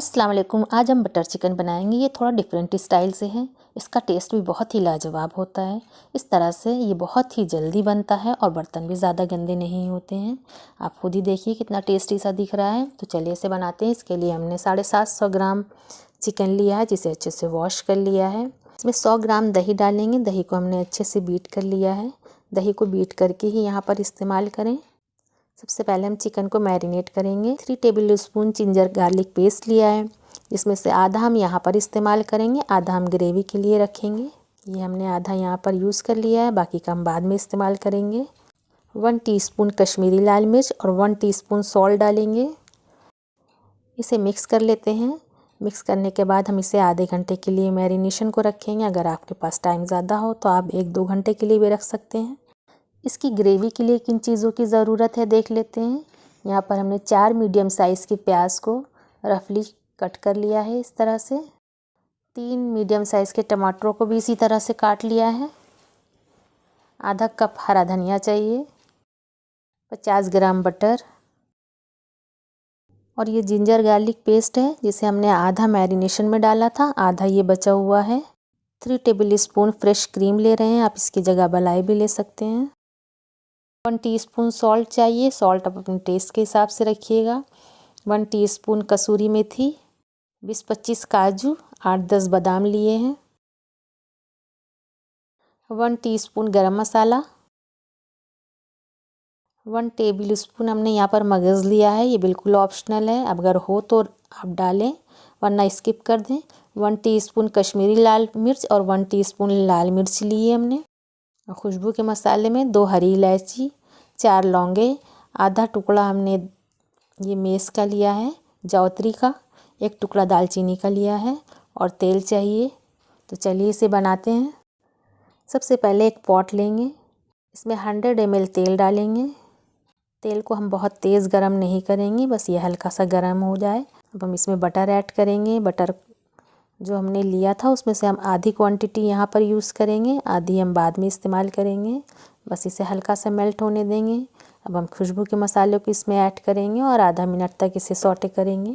अस्सलाम वालेकुम। आज हम बटर चिकन बनाएंगे। ये थोड़ा डिफरेंट स्टाइल से है। इसका टेस्ट भी बहुत ही लाजवाब होता है। इस तरह से ये बहुत ही जल्दी बनता है और बर्तन भी ज़्यादा गंदे नहीं होते हैं। आप खुद ही देखिए कितना टेस्टी सा दिख रहा है। तो चलिए इसे बनाते हैं। इसके लिए हमने 750 ग्राम चिकन लिया है, जिसे अच्छे से वॉश कर लिया है। इसमें 100 ग्राम दही डालेंगे। दही को हमने अच्छे से बीट कर लिया है। दही को बीट करके ही यहाँ पर इस्तेमाल करें। सबसे पहले हम चिकन को मैरिनेट करेंगे। 3 table spoon ginger garlic paste लिया है, जिसमें से आधा हम यहाँ पर इस्तेमाल करेंगे, आधा हम ग्रेवी के लिए रखेंगे। ये हमने आधा यहाँ पर यूज़ कर लिया है, बाकी का हम बाद में इस्तेमाल करेंगे। 1 टीस्पून कश्मीरी लाल मिर्च और 1 टीस्पून सॉल्ट डालेंगे। इसे मिक्स कर लेते हैं। मिक्स करने के बाद हम इसे आधे घंटे के लिए मैरिनेशन को रखेंगे। अगर आपके पास टाइम ज़्यादा हो तो आप 1-2 घंटे के लिए भी रख सकते हैं। इसकी ग्रेवी के लिए किन चीज़ों की ज़रूरत है देख लेते हैं। यहाँ पर हमने 4 मीडियम साइज़ की प्याज को रफली कट कर लिया है इस तरह से। 3 मीडियम साइज़ के टमाटरों को भी इसी तरह से काट लिया है। आधा कप हरा धनिया चाहिए, 50 ग्राम बटर और ये जिंजर गार्लिक पेस्ट है, जिसे हमने आधा मैरिनेशन में डाला था, आधा ये बचा हुआ है। 3 टेबल स्पून फ्रेश क्रीम ले रहे हैं, आप इसकी जगह मलाई भी ले सकते हैं। 1 टीस्पून सॉल्ट चाहिए, सॉल्ट आप अपने टेस्ट के हिसाब से रखिएगा। 1 टीस्पून कसूरी मेथी, 20-25 काजू, 8-10 बादाम लिए हैं। 1 टीस्पून गरम मसाला, 1 टेबल स्पून हमने यहाँ पर मगज़ लिया है। ये बिल्कुल ऑप्शनल है, अगर हो तो आप डालें वरना स्किप कर दें। 1 टीस्पून कश्मीरी लाल मिर्च और 1 टीस्पून लाल मिर्च लिए हमने। और खुशबू के मसाले में 2 हरी इलायची, 4 लौंगे, आधा टुकड़ा हमने ये मेस का लिया है जावित्री का, 1 टुकड़ा दालचीनी का लिया है और तेल चाहिए। तो चलिए इसे बनाते हैं। सबसे पहले एक पॉट लेंगे, इसमें 100 ml तेल डालेंगे। तेल को हम बहुत तेज़ गरम नहीं करेंगे, बस ये हल्का सा गरम हो जाए। अब हम इसमें बटर ऐड करेंगे। बटर जो हमने लिया था उसमें से हम आधी क्वांटिटी यहाँ पर यूज़ करेंगे, आधी हम बाद में इस्तेमाल करेंगे। बस इसे हल्का सा मेल्ट होने देंगे। अब हम खुशबू के मसालों को इसमें ऐड करेंगे और आधा मिनट तक इसे सौटे करेंगे।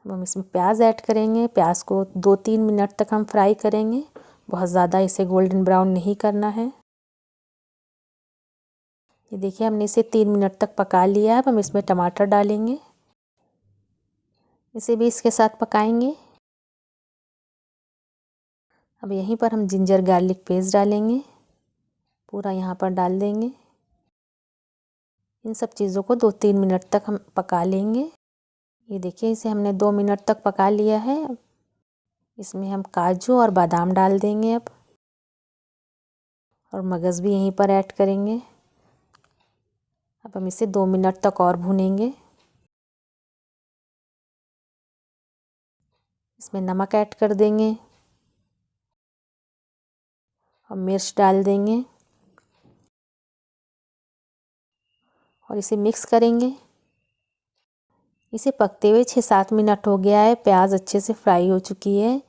अब हम इसमें प्याज ऐड करेंगे। प्याज को 2-3 मिनट तक हम फ्राई करेंगे, बहुत ज़्यादा इसे गोल्डन ब्राउन नहीं करना है। ये देखिए हमने इसे 3 मिनट तक पका लिया है। अब हम इसमें टमाटर डालेंगे, इसे भी इसके साथ पकाएंगे। अब यहीं पर हम जिंजर गार्लिक पेस्ट डालेंगे, पूरा यहाँ पर डाल देंगे। इन सब चीज़ों को 2-3 मिनट तक हम पका लेंगे। ये देखिए इसे हमने 2 मिनट तक पका लिया है। इसमें हम काजू और बादाम डाल देंगे अब, और मगज़ भी यहीं पर ऐड करेंगे। अब हम इसे 2 मिनट तक और भूनेंगे। इसमें नमक ऐड कर देंगे और मिर्च डाल देंगे और इसे मिक्स करेंगे। इसे पकते हुए 6-7 मिनट हो गया है। प्याज अच्छे से फ्राई हो चुकी है।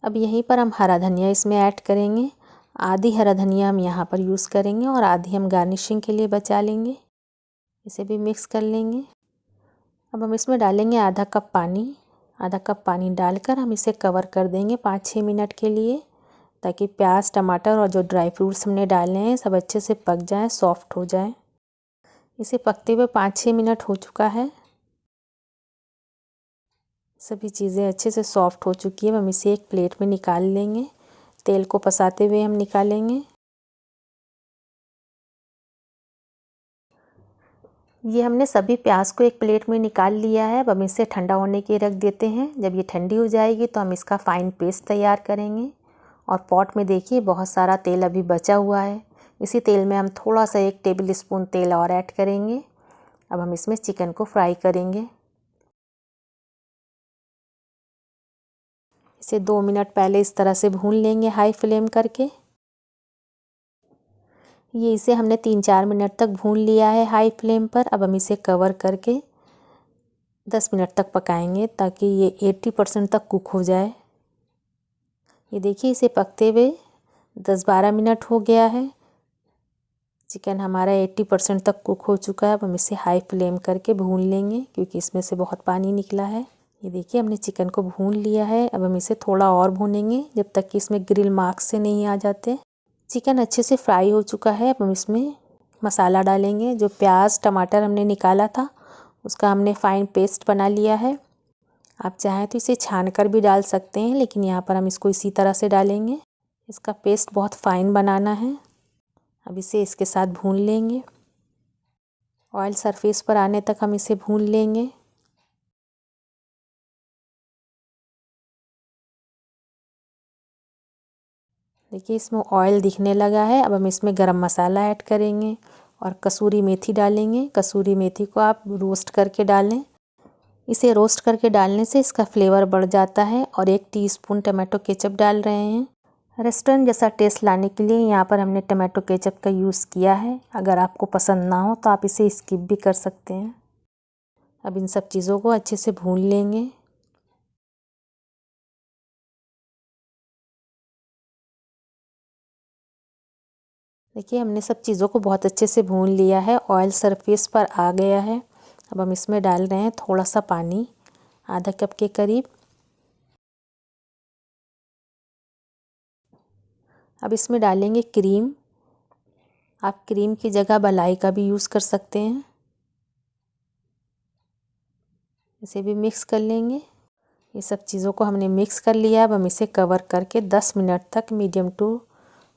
अब यहीं पर हम हरा धनिया इसमें ऐड करेंगे। आधी हरा धनिया हम यहाँ पर यूज़ करेंगे और आधी हम गार्निशिंग के लिए बचा लेंगे। इसे भी मिक्स कर लेंगे। अब हम इसमें डालेंगे आधा कप पानी। आधा कप पानी डालकर हम इसे कवर कर देंगे 5-6 मिनट के लिए, ताकि प्याज, टमाटर और जो ड्राई फ्रूट्स हमने डाले हैं सब अच्छे से पक जाएं, सॉफ्ट हो जाएं। इसे पकते हुए 5-6 मिनट हो चुका है। सभी चीज़ें अच्छे से सॉफ्ट हो चुकी है। हम इसे एक प्लेट में निकाल लेंगे। तेल को पसाते हुए हम निकालेंगे। ये हमने सभी प्याज को एक प्लेट में निकाल लिया है। अब हम इसे ठंडा होने के रख देते हैं। जब ये ठंडी हो जाएगी तो हम इसका फ़ाइन पेस्ट तैयार करेंगे। और पॉट में देखिए बहुत सारा तेल अभी बचा हुआ है। इसी तेल में हम थोड़ा सा 1 टेबल स्पून तेल और ऐड करेंगे। अब हम इसमें चिकन को फ्राई करेंगे। इसे 2 मिनट पहले इस तरह से भून लेंगे हाई फ्लेम करके। ये इसे हमने 3-4 मिनट तक भून लिया है हाई फ्लेम पर। अब हम इसे कवर करके 10 मिनट तक पकाएंगे, ताकि ये 80% तक कुक हो जाए। ये देखिए इसे पकते हुए 10-12 मिनट हो गया है। चिकन हमारा 80% तक कुक हो चुका है। अब हम इसे हाई फ्लेम करके भून लेंगे, क्योंकि इसमें से बहुत पानी निकला है। ये देखिए हमने चिकन को भून लिया है। अब हम इसे थोड़ा और भूनेंगे जब तक कि इसमें ग्रिल मार्क्स से नहीं आ जाते। चिकन अच्छे से फ्राई हो चुका है। अब हम इसमें मसाला डालेंगे। जो प्याज टमाटर हमने निकाला था उसका हमने फाइन पेस्ट बना लिया है। आप चाहें तो इसे छान कर भी डाल सकते हैं, लेकिन यहाँ पर हम इसको इसी तरह से डालेंगे। इसका पेस्ट बहुत फाइन बनाना है। अब इसे इसके साथ भून लेंगे। ऑयल सरफेस पर आने तक हम इसे भून लेंगे। देखिए इसमें ऑयल दिखने लगा है। अब हम इसमें गरम मसाला ऐड करेंगे और कसूरी मेथी डालेंगे। कसूरी मेथी को आप रोस्ट करके डालें। इसे रोस्ट करके डालने से इसका फ्लेवर बढ़ जाता है। और 1 टीस्पून टमाटो केचप डाल रहे हैं। रेस्टोरेंट जैसा टेस्ट लाने के लिए यहाँ पर हमने टमाटो केचप का यूज़ किया है। अगर आपको पसंद ना हो तो आप इसे स्किप भी कर सकते हैं। अब इन सब चीज़ों को अच्छे से भून लेंगे। देखिए हमने सब चीज़ों को बहुत अच्छे से भून लिया है। ऑयल सरफेस पर आ गया है। अब हम इसमें डाल रहे हैं थोड़ा सा पानी, आधा कप के करीब। अब इसमें डालेंगे क्रीम। आप क्रीम की जगह मलाई का भी यूज़ कर सकते हैं। इसे भी मिक्स कर लेंगे। ये सब चीज़ों को हमने मिक्स कर लिया। अब हम इसे कवर करके 10 मिनट तक मीडियम टू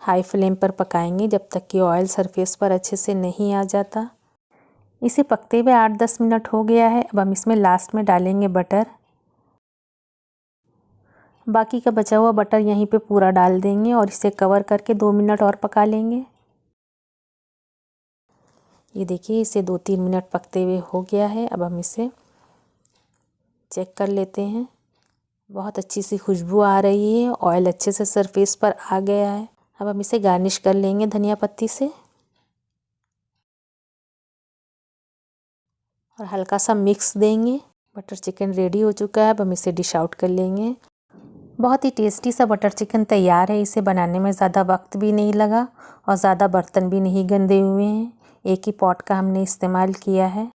हाई फ्लेम पर पकाएंगे, जब तक कि ऑयल सरफेस पर अच्छे से नहीं आ जाता। इसे पकते हुए 8-10 मिनट हो गया है। अब हम इसमें लास्ट में डालेंगे बटर। बाकी का बचा हुआ बटर यहीं पे पूरा डाल देंगे और इसे कवर करके 2 मिनट और पका लेंगे। ये देखिए इसे 2-3 मिनट पकते हुए हो गया है। अब हम इसे चेक कर लेते हैं। बहुत अच्छी सी खुशबू आ रही है। ऑयल अच्छे से सरफेस पर आ गया है। अब हम इसे गार्निश कर लेंगे धनिया पत्ती से और हल्का सा मिक्स देंगे। बटर चिकन रेडी हो चुका है। अब हम इसे डिश आउट कर लेंगे। बहुत ही टेस्टी सा बटर चिकन तैयार है। इसे बनाने में ज़्यादा वक्त भी नहीं लगा और ज़्यादा बर्तन भी नहीं गंदे हुए हैं। एक ही पॉट का हमने इस्तेमाल किया है।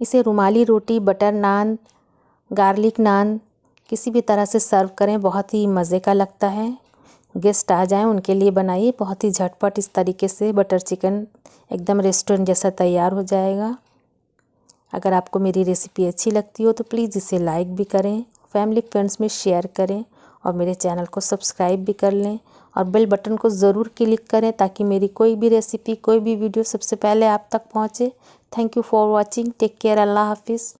इसे रुमाली रोटी, बटर नान, गार्लिक नान किसी भी तरह से सर्व करें, बहुत ही मज़े का लगता है। गेस्ट आ जाएं उनके लिए बनाइए। बहुत ही झटपट इस तरीके से बटर चिकन एकदम रेस्टोरेंट जैसा तैयार हो जाएगा। अगर आपको मेरी रेसिपी अच्छी लगती हो तो प्लीज़ इसे लाइक भी करें, फैमिली फ्रेंड्स में शेयर करें और मेरे चैनल को सब्सक्राइब भी कर लें और बेल बटन को ज़रूर क्लिक करें ताकि मेरी कोई भी रेसिपी, कोई भी वीडियो सबसे पहले आप तक पहुँचे। Thank you for watching. Take care. अल्लाह हाफिज़।